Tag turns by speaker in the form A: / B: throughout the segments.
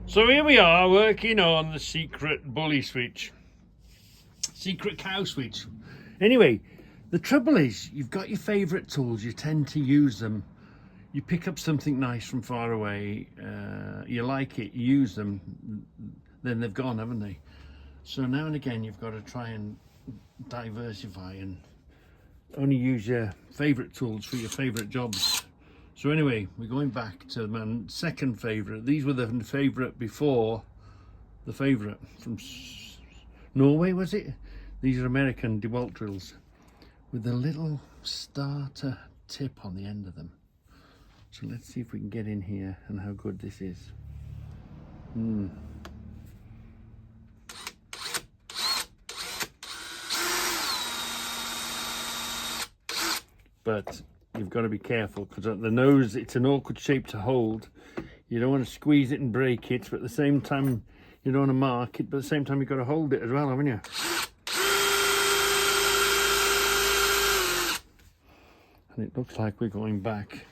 A: So here we are working on the secret bully switch. Secret cow switch. Anyway, the trouble is you've got your favourite tools, you tend to use them. You pick up something nice from far away, you like it, you use them, then they've gone, haven't they? So now and again you've got to try and diversify and only use your favourite tools for your favourite jobs. So anyway, we're going back to my second favourite. These were the favourite before the favourite from Norway, was it? These are American DeWalt drills with a little starter tip on the end of them. So let's see if we can get in here and how good this is. But you've got to be careful because the nose, it's an awkward shape to hold. You don't want to squeeze it and break it, but at the same time you don't want to mark it, but at the same time you've got to hold it as well, haven't you? And it looks like we're going back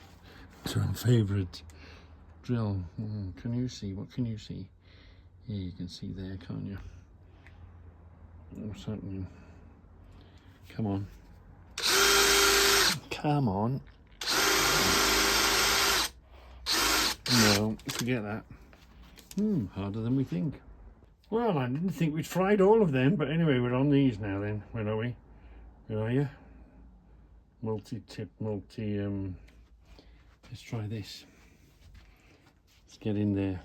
A: to our favourite drill. Can you see? What can you see? Yeah, you can see there, can't you? What's happening? Come on. Come on. No, forget that. Harder than we think. Well, I didn't think we'd fried all of them, but anyway, we're on these now then. Where are we? Where are you? Multi-tip, let's try this. Let's get in there.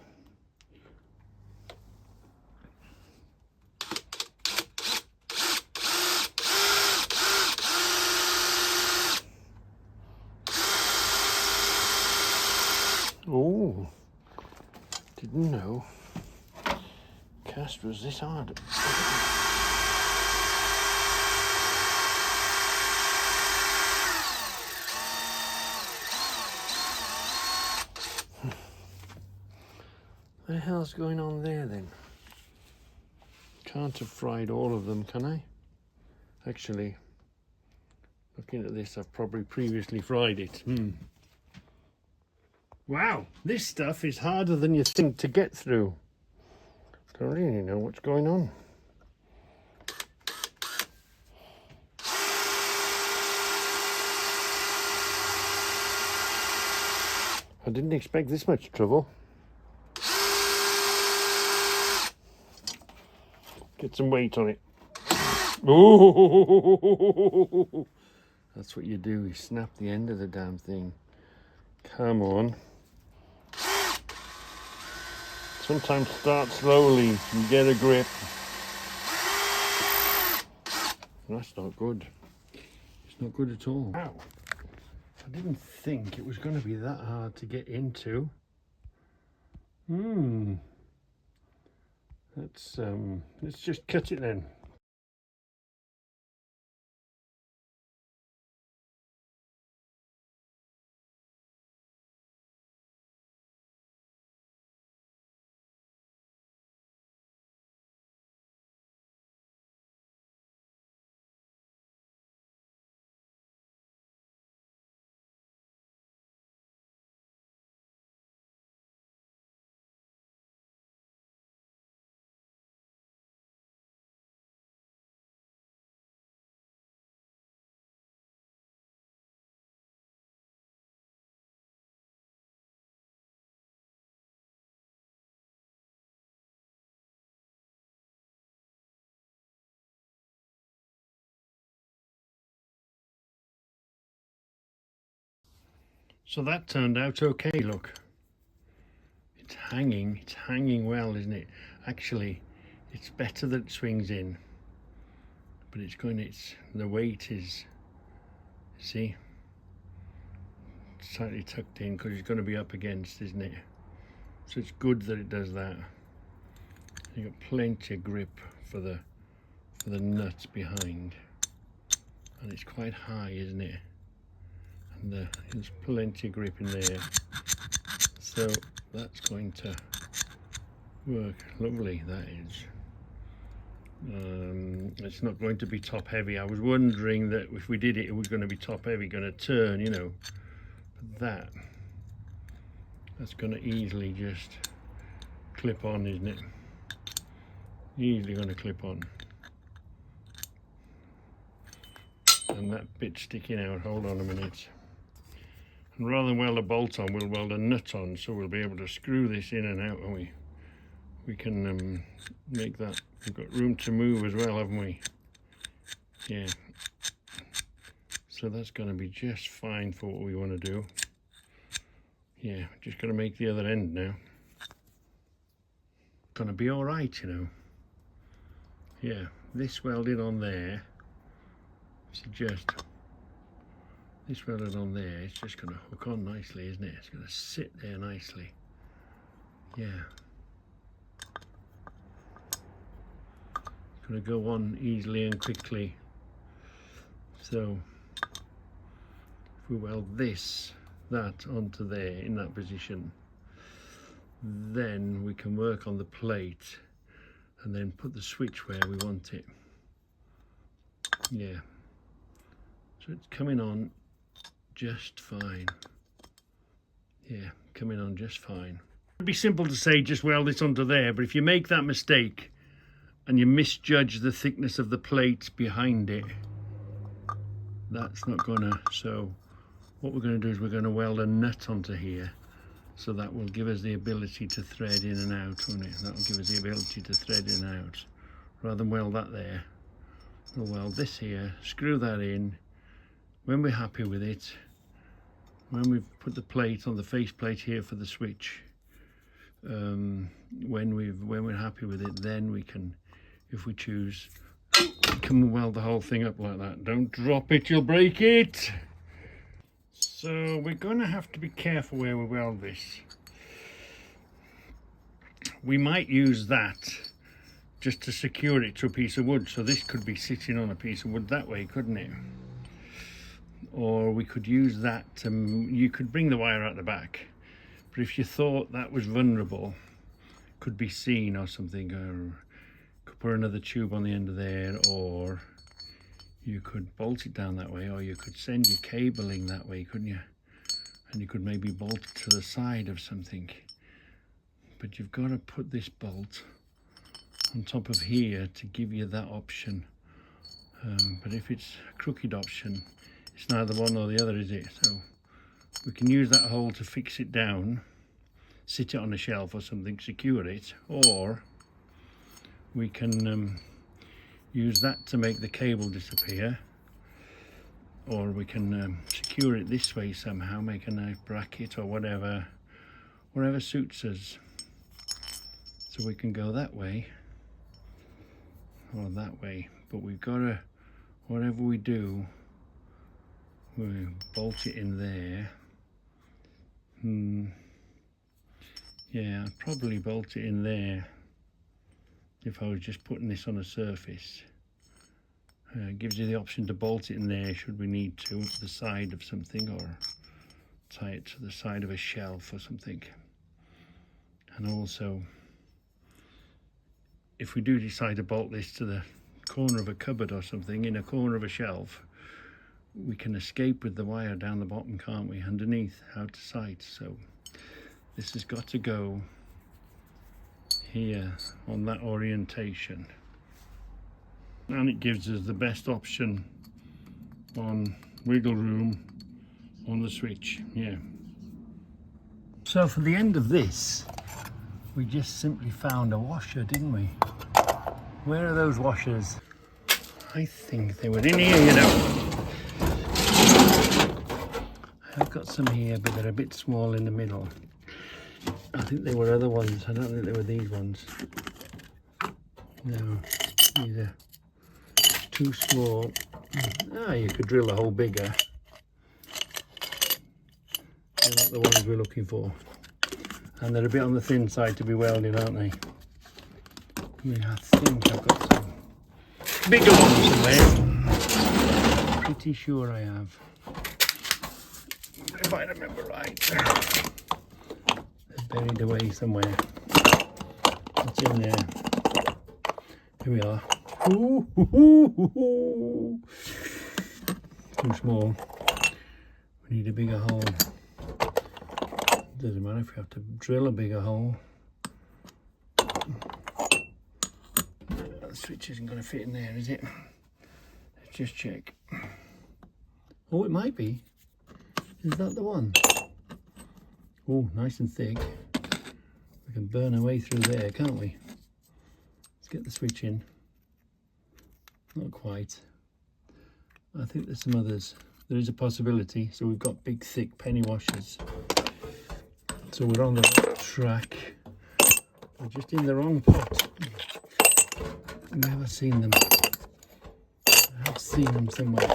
A: Oh, didn't know cast was this hard. What the hell's going on there then? Can't have fried all of them, can I? Actually, looking at this, I've probably previously fried it. Wow, this stuff is harder than you think to get through. Don't really know what's going on. I didn't expect this much trouble. Get some weight on it. Ooh! That's what you do, you snap the end of the damn thing. Come on. Sometimes start slowly and get a grip. That's not good. It's not good at all. Wow. I didn't think it was going to be that hard to get into. Let's just cut it then. So that turned out okay, look. It's hanging well, isn't it? Actually, it's better that it swings in. But the weight is, see? It's slightly tucked in because it's going to be up against, isn't it? So it's good that it does that. You've got plenty of grip for the nuts behind. And it's quite high, isn't it? And there's plenty of grip in there, so that's going to work lovely. That is. It's not going to be top heavy. I was wondering that if we did it, it was going to be top heavy, going to turn, you know. But that's going to easily just clip on, isn't it? Easily going to clip on. And that bit sticking out, hold on a minute. And rather than weld a bolt on, we'll weld a nut on, so we'll be able to screw this in and out, won't we? We can make that, we've got room to move as well, haven't we? Yeah. So that's going to be just fine for what we want to do. Yeah, just got to make the other end now. Going to be all right, you know. Yeah, this welded on there. Suggest this welded on there. It's just going to hook on nicely, isn't it? It's going to sit there nicely. Yeah. It's going to go on easily and quickly. So if we weld that onto there in that position, then we can work on the plate and then put the switch where we want it. Yeah, so it's coming on just fine. Yeah, coming on just fine. It'd be simple to say just weld this onto there, but if you make that mistake and you misjudge the thickness of the plate behind it, that's not gonna. So what we're going to do is we're going to weld a nut onto here, so that will give us the ability to thread in and out, won't it? That will give us the ability to thread in and out. Rather than weld that there, we'll weld this here, screw that in. When we're happy with it, when we've put the plate on the face plate here for the switch, when we're happy with it, then we can, if we choose, come and weld the whole thing up like that. Don't drop it, you'll break it. So we're going to have to be careful where we weld this. We might use that just to secure it to a piece of wood. So this could be sitting on a piece of wood that way, couldn't it? Or we could use that to, you could bring the wire out the back. But if you thought that was vulnerable, could be seen or something, or could put another tube on the end of there, or you could bolt it down that way, or you could send your cabling that way, couldn't you? And you could maybe bolt it to the side of something. But you've got to put this bolt on top of here to give you that option. But if it's a crooked option, it's neither one or the other, is it? So we can use that hole to fix it down, sit it on a shelf or something, secure it, or we can use that to make the cable disappear, or we can secure it this way somehow, make a nice bracket or whatever suits us. So we can go that way or that way, but we've got to, whatever we do, we bolt it in there. Yeah, I'd probably bolt it in there if I was just putting this on a surface. It gives you the option to bolt it in there should we need to the side of something, or tie it to the side of a shelf or something. And also, if we do decide to bolt this to the corner of a cupboard or something, in a corner of a shelf, we can escape with the wire down the bottom, can't we, underneath, out of sight. So this has got to go here on that orientation, and it gives us the best option on wiggle room on the switch. Yeah. So for the end of this, we just simply found a washer, didn't we? Where are those washers? I think they were in here, you know. I've got some here, but they're a bit small in the middle. I think they were other ones. I don't think they were these ones. No, these are too small. Ah, you could drill a hole bigger. They're not the ones we're looking for. And they're a bit on the thin side to be welded, aren't they? Yeah, I think I've got some bigger ones somewhere. Pretty sure I have. If I remember right. They're buried away somewhere. What's in there? Here we are. Ooh, ooh, ooh, ooh. Too small. We need a bigger hole. Doesn't matter if we have to drill a bigger hole. switch isn't going to fit in there, is it? Let's just check. Oh, it might be. Is that the one? Oh, nice and thick. We can burn our way through there, can't we? Let's get the switch in. Not quite. I think there's some others. There is a possibility. So we've got big, thick penny washers. So we're on the right track. We're just in the wrong pot. I've never seen them. I have seen them somewhere.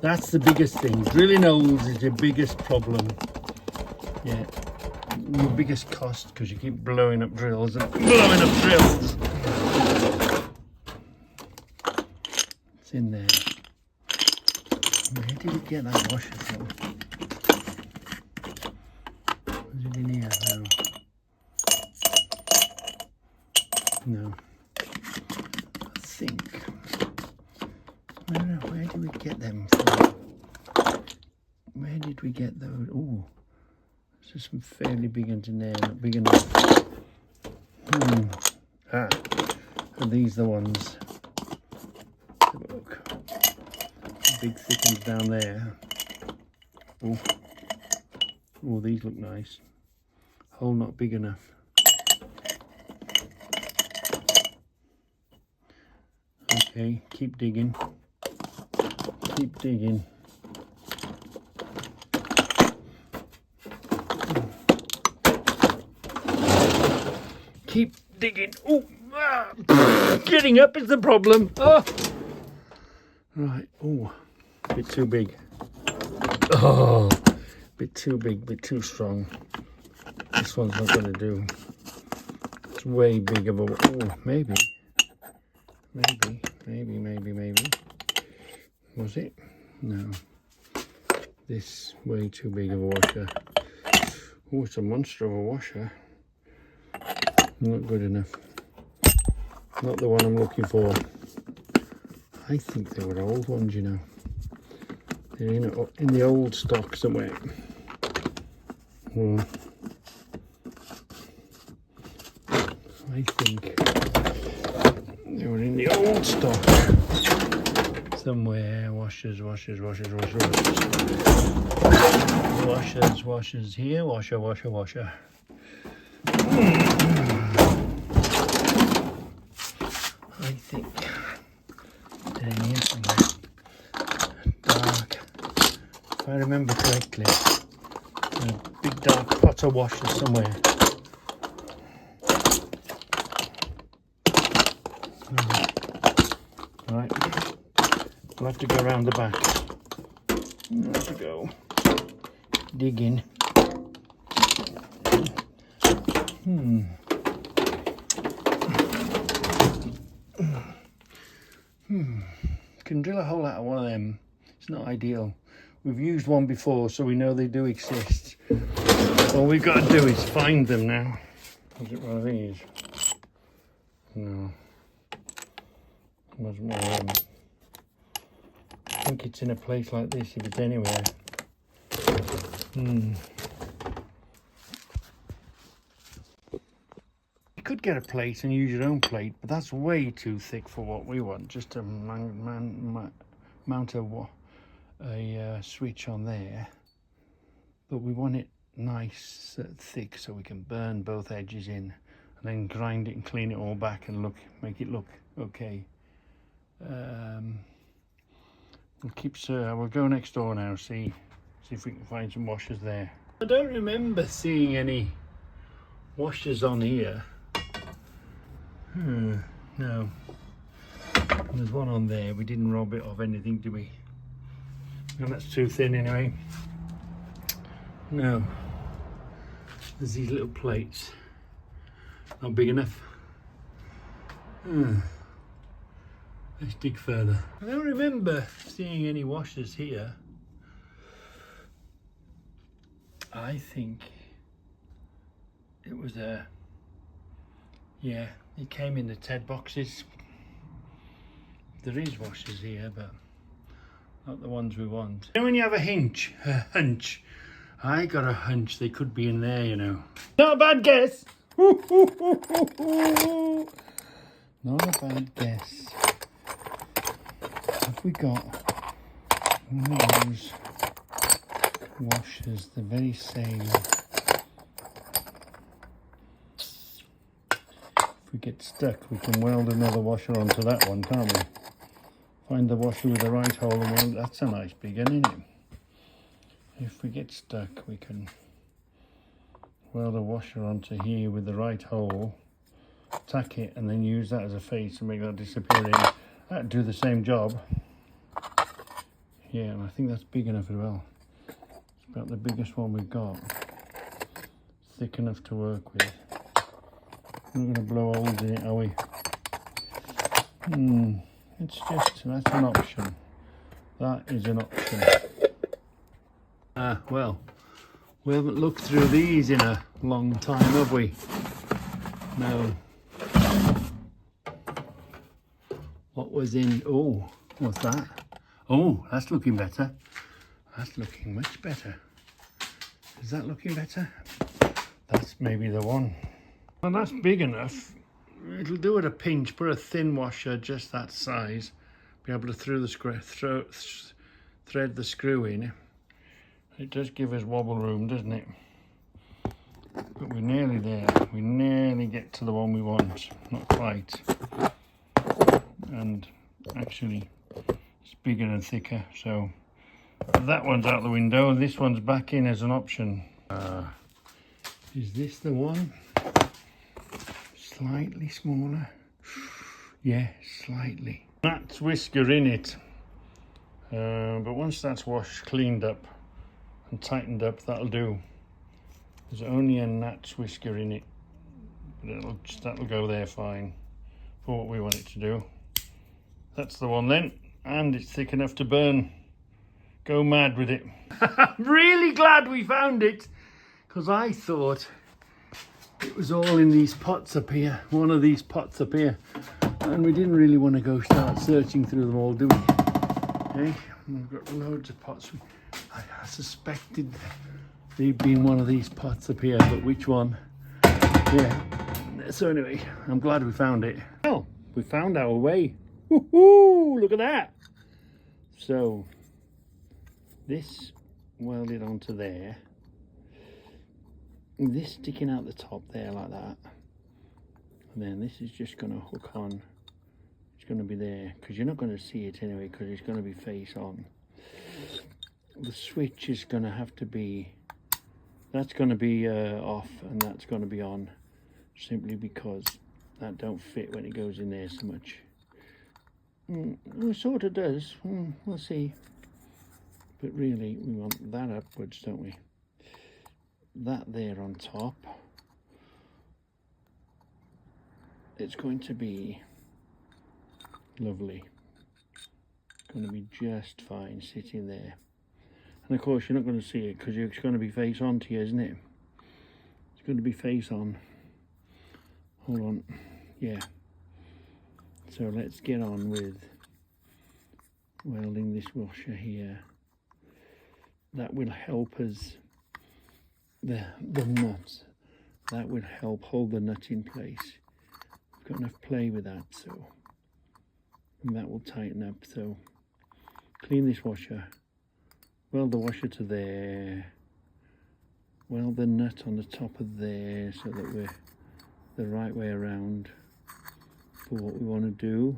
A: That's the biggest thing. Drilling holes is your biggest problem. Yeah. Your biggest cost, because you keep blowing up drills and blowing up drills. It's in there. Where did it get that washer from? Was it in here? No. I think. Where did we get them from? Where did we get those? Oh, there's some fairly big ones in there, not big enough. Are these the ones? Have a look. Big thick ones down there. Oh, these look nice. Hole not big enough. Okay, keep digging. Keep digging. Keep digging. Oh, getting up is the problem. Oh. Right. Oh, a bit too big. Oh, a bit too big, bit too strong. This one's not going to do. It's way big of a. Oh, maybe. Was it? No. This way too big of a washer. Oh, it's a monster of a washer. Not good enough. Not the one I'm looking for. I think they were old ones, you know. They're in the old stock somewhere. Well, I think they were in the old stock somewhere. Washers. Washers here. Washer. I think they're in here somewhere. Dark. If I remember correctly, a big dark pot of washer somewhere. Right. We'll have to go around the back. We'll have to go digging. Can drill a hole out of one of them. It's not ideal. We've used one before, so we know they do exist. All we've got to do is find them now. Was it one of these? No. It wasn't one of them. I think it's in a place like this, if it's anywhere. You could get a plate and use your own plate, but that's way too thick for what we want. Just to mount a switch on there, but we want it nice, thick, so we can burn both edges in, and then grind it and clean it all back and make it look okay. We'll go next door now, see if we can find some washers there. I don't remember seeing any washers on here. No. There's one on there. We didn't rob it of anything, did we? And that's too thin anyway. No. There's these little plates. Not big enough. Let's dig further. I don't remember seeing any washers here. I think it was yeah, it came in the Ted boxes. There is washers here, but not the ones we want. You know when you have a hunch, I got a hunch they could be in there, you know. Not a bad guess. Not a bad guess. Have we got one of those washers, the very same? If we get stuck, we can weld another washer onto that one, can't we? Find the washer with the right hole and weld. That's a nice big one, isn't it? If we get stuck, we can weld a washer onto here with the right hole, tack it, and then use that as a face and make that disappear in. That'd do the same job. Yeah, and I think that's big enough as well. It's about the biggest one we've got. Thick enough to work with. We're not going to blow holes in it, are we? It's just, that's an option. That is an option. Well, we haven't looked through these in a long time, have we? No. What was in, oh, what's that? Oh, that's looking better. That's looking much better. Is that looking better? That's maybe the one. Well, that's big enough. It'll do at a pinch. Put a thin washer just that size. Be able to thread the screw in. It does give us wobble room, doesn't it? But we're nearly there. We nearly get to the one we want. Not quite. And actually, it's bigger and thicker. So that one's out the window. This one's back in as an option. Is this the one? Slightly smaller. Yeah, slightly. Gnat's whisker in it. But once that's washed, cleaned up and tightened up, that'll do. There's only a gnat's whisker in it, but that'll go there fine for what we want it to do. That's the one then, and it's thick enough to burn. Go mad with it. I'm really glad we found it, because I thought it was all in these pots up here, one of these pots up here, and we didn't really want to go start searching through them all, do we? Okay, we've got loads of pots. I suspected they'd been one of these pots up here, but which one? Yeah. So anyway, I'm glad we found it. Well, we found our way. Woohoo! Look at that. So this welded onto there. This sticking out the top there like that. And then this is just going to hook on. It's going to be there because you're not going to see it anyway because it's going to be face on. The switch is going to have to be, that's going to be off and that's going to be on, simply because that don't fit when it goes in there so much. It sort of does. We'll see. But really, we want that upwards, don't we? That there on top. It's going to be lovely. It's going to be just fine sitting there. And of course, you're not going to see it because it's going to be face on to you, isn't it? It's going to be face on. Hold on. Yeah. So let's get on with welding this washer here. That will help us, the nut, that will help hold the nut in place. We've got enough play with that, so, and that will tighten up. So clean this washer, weld the washer to there, weld the nut on the top of there so that we're the right way around for what we want to do.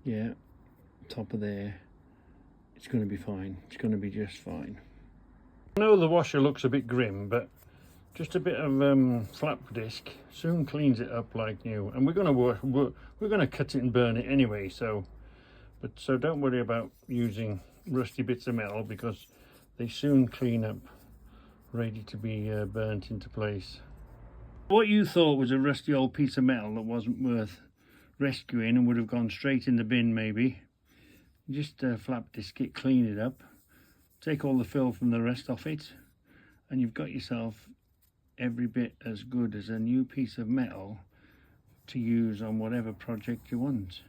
A: Yeah, top of there. It's going to be fine. It's going to be just fine. I know the washer looks a bit grim, but just a bit of flap disc soon cleans it up like new. And we're going to cut it and burn it anyway. So don't worry about using rusty bits of metal because they soon clean up, ready to be burnt into place. What you thought was a rusty old piece of metal that wasn't worth rescuing and would have gone straight in the bin maybe. Just flap disc it, clean it up, take all the fill from the rest off it, and you've got yourself every bit as good as a new piece of metal to use on whatever project you want.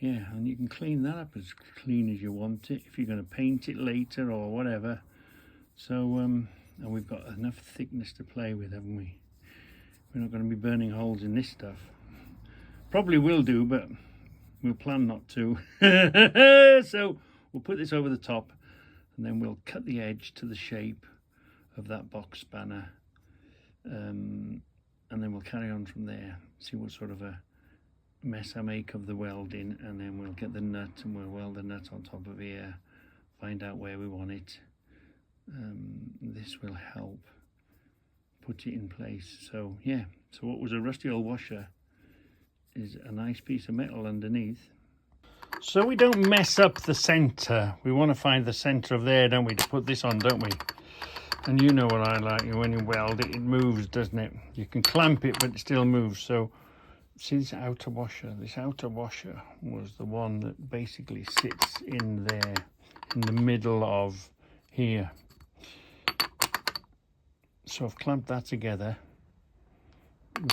A: Yeah, and you can clean that up as clean as you want it if you're going to paint it later or whatever. So and we've got enough thickness to play with, haven't we? We're not going to be burning holes in this stuff. Probably will do, but we'll plan not to. So we'll put this over the top, and then we'll cut the edge to the shape of that box spanner, and then we'll carry on from there, see what sort of a mess I make of the welding, and then we'll get the nut and we'll weld the nut on top of here, find out where we want it. This will help put it in place. So yeah, so what was a rusty old washer is a nice piece of metal underneath. So we don't mess up the center. We want to find the center of there, don't we, to put this on, don't we? And you know what I like, when you weld it, it moves, doesn't it? You can clamp it, but it still moves. So see this outer washer? This outer washer was the one that basically sits in there, in the middle of here. So I've clamped that together.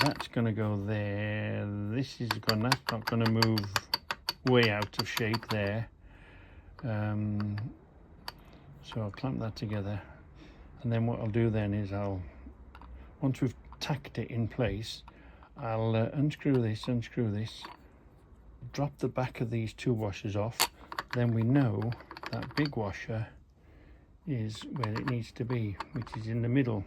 A: That's going to go there. This is going, that's not going to move way out of shape there. So I'll clamp that together. And then what I'll do then is once we've tacked it in place, I'll unscrew this, drop the back of these two washers off. Then we know that big washer is where it needs to be, which is in the middle.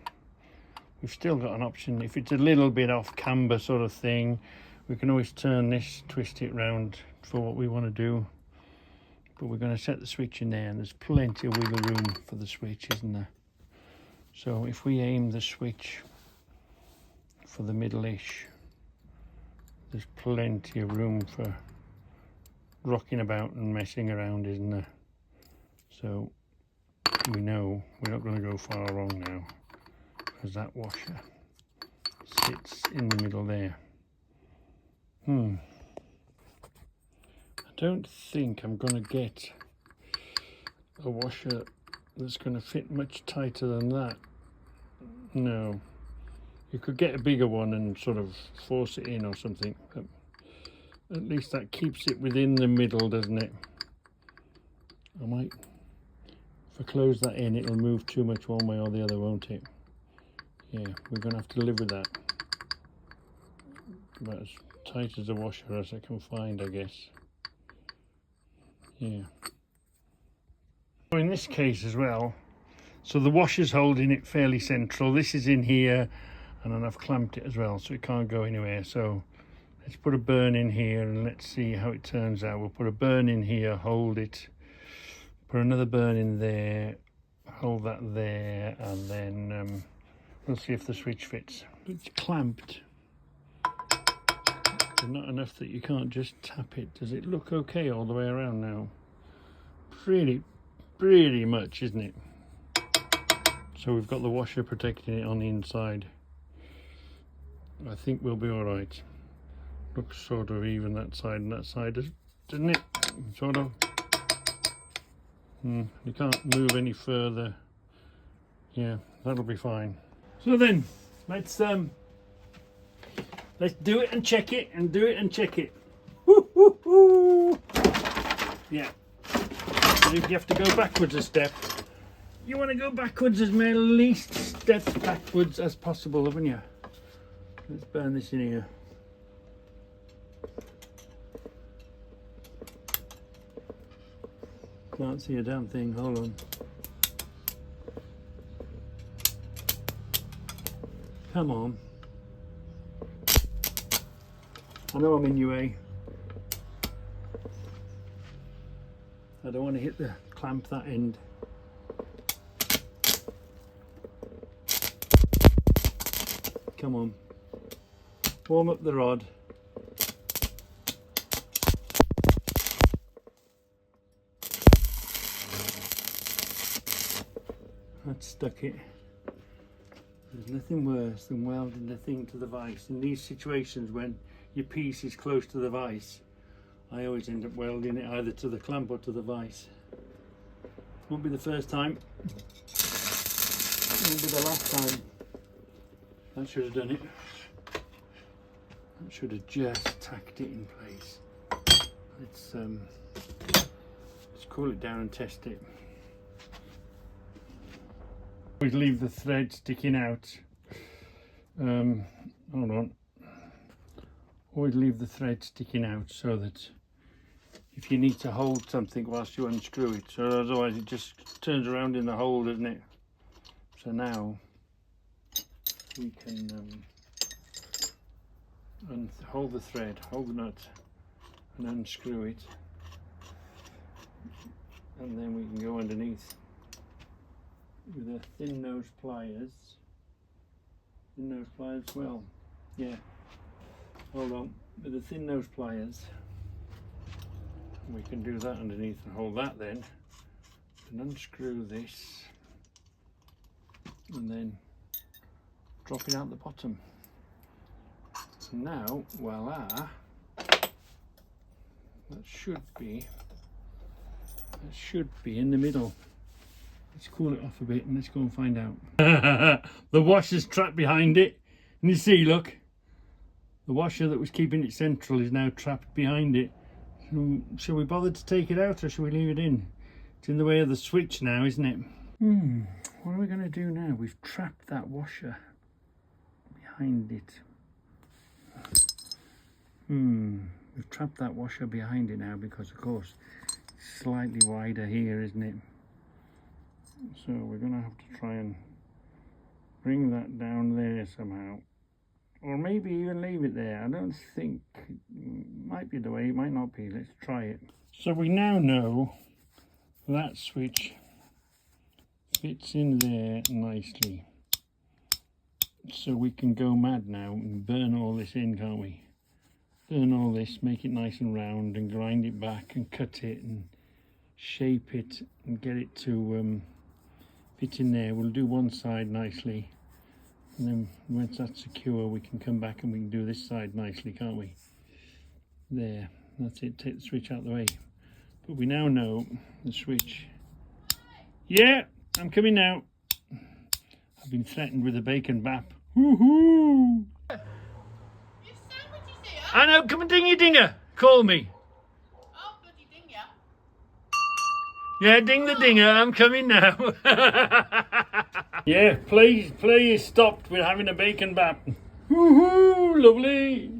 A: We've still got an option, if it's a little bit off camber sort of thing, we can always turn this, twist it round for what we want to do. But we're going to set the switch in there, and there's plenty of wiggle room for the switch, isn't there? So if we aim the switch for the middle-ish, there's plenty of room for rocking about and messing around, isn't there? So we know we're not going to go far wrong now, because that washer sits in the middle there. I don't think I'm going to get a washer that's going to fit much tighter than that. No. You could get a bigger one and sort of force it in or something, but at least that keeps it within the middle, doesn't it? I might, if I close that in, it'll move too much one way or the other, won't it? Yeah, we're going to have to live with that. About as tight as a washer as I can find, I guess. Yeah. In this case as well, so the washer's holding it fairly central. This is in here, and then I've clamped it as well, so it can't go anywhere. So let's put a burn in here and let's see how it turns out. We'll put a burn in here, hold it, put another burn in there, hold that there, and then we'll see if the switch fits. It's clamped, but not enough that you can't just tap it. Does it look okay all the way around now? Pretty much, isn't it? So we've got the washer protecting it on the inside. I think we'll be all right. Looks sort of even that side and that side, doesn't it? Sort of. You can't move any further. Yeah, that'll be fine. So then, let's do it and check it, and do it and check it. Woo, woo, woo. Yeah. But if you have to go backwards a step, you want to go backwards as many least steps backwards as possible, haven't you? Let's burn this in here. Can't see a damn thing, hold on. Come on. I know I'm in your way. I don't want to hit the clamp that end. Come on. Warm up the rod. That stuck it. There's nothing worse than welding the thing to the vise. In these situations when your piece is close to the vise, I always end up welding it either to the clamp or to the vise. Won't be the first time. Won't be the last time. That should have done it. That should have just tacked it in place. Let's cool it down and test it. Always leave the thread sticking out. Hold on. always leave the thread sticking out so that if you need to hold something whilst you unscrew it, so otherwise it just turns around in the hole, doesn't it? So now we can hold the thread, hold the nut and unscrew it, and then we can go underneath with the thin nose pliers. Thin nose pliers, well, yeah, hold on, with the thin nose pliers we can do that underneath and hold that then, and unscrew this and then drop it out the bottom. So now, voila, that should be in the middle. Let's cool it off a bit and let's go and find out. The washer's trapped behind it, and you see, look, the washer that was keeping it central is now trapped behind it. Shall we bother to take it out or shall we leave it in? It's in the way of the switch now, isn't it? What are we going to do now? We've trapped that washer behind it. We've trapped that washer behind it now because, of course, it's slightly wider here, isn't it? So we're going to have to try and bring that down there somehow. Or maybe even leave it there. I don't think, might be the way, it might not be. Let's try it. So we now know that switch fits in there nicely. So we can go mad now and burn all this in, can't we? Burn all this, make it nice and round and grind it back and cut it and shape it and get it to fit in there. We'll do one side nicely. And then once that's secure, we can come back and we can do this side nicely, can't we? There, that's it, take the switch out of the way. But we now know the switch. Yeah, I'm coming now. I've been threatened with a bacon bap. Woohoo! I know, come and ding your dinger. Call me.
B: Oh, bloody dinger.
A: Yeah, ding the dinger, I'm coming now. Yeah, play is stopped. We're having a bacon bap. Woohoo, lovely.